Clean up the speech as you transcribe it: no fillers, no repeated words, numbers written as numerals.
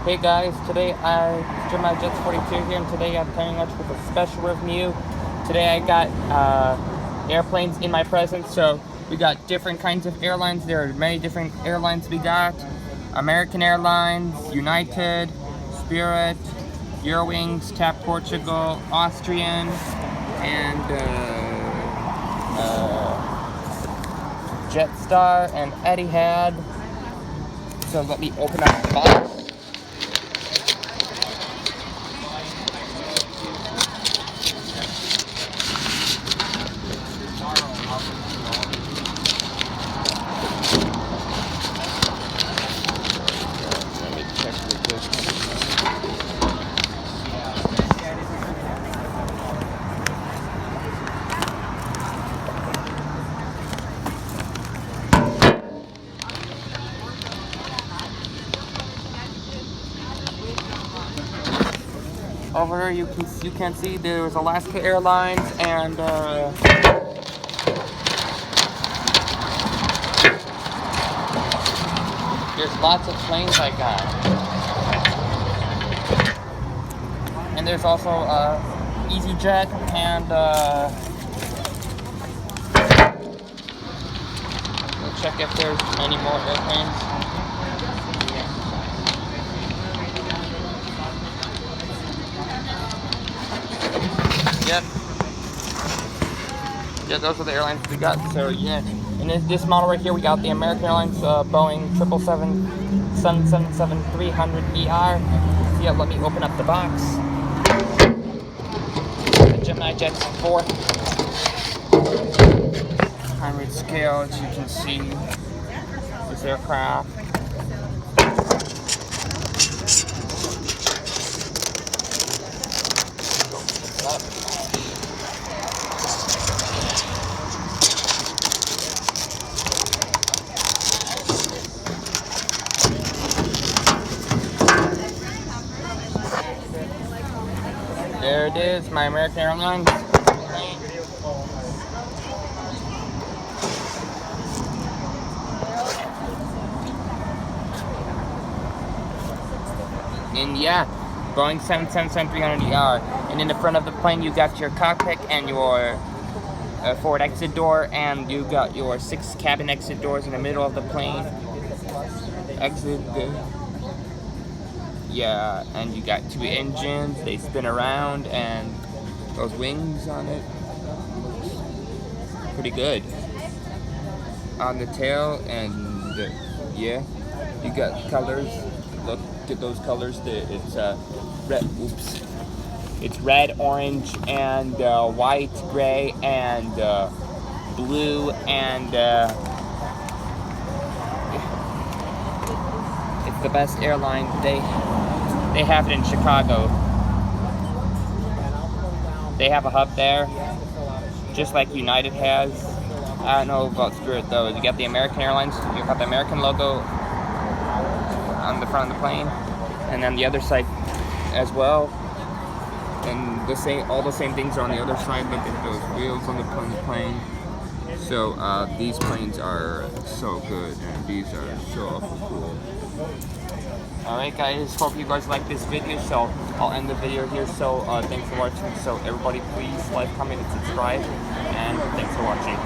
Hey guys, today it's Gemini Jets 42 here, and today I'm coming up with a special review. Today I got airplanes in my presence, so we got different kinds of airlines. There are many different airlines we got. American Airlines, United, Spirit, Eurowings, TAP Portugal, Austrian, and Jetstar and Etihad. So let me open up the box. Over there you can see there's Alaska Airlines and there's lots of planes I got. And there's also Easyjet and we'll check if there's any more airplanes. Yep. Yeah, those are the airlines we got. So yeah, in this model right here, we got the American Airlines Boeing 777-300ER. So yeah, let me open up the box. The Gemini Jets 400 scale, as you can see, this aircraft. There it is, my American Airlines. And yeah, Boeing 777-300ER. And in the front of the plane, you got your cockpit and your forward exit door, and you got your 6 cabin exit doors in the middle of the plane. Exit. Yeah, and you got 2 engines, they spin around, and those wings on it, pretty good. On the tail, and yeah, you got colors, look at those colors, it's red, it's red, orange, and white, gray, and blue, and it's the best airline. They have it in Chicago. They have a hub there, just like United has. I don't know about Spirit though. You got the American Airlines, you got the American logo on the front of the plane, and then the other side as well. And all the same things are on the other side. Look at those wheels on the plane. So these planes are so good, and these are so cool. Alright guys, hope you guys like this video, so I'll end the video here. So thanks for watching. So everybody please like, comment, and subscribe, and thanks for watching.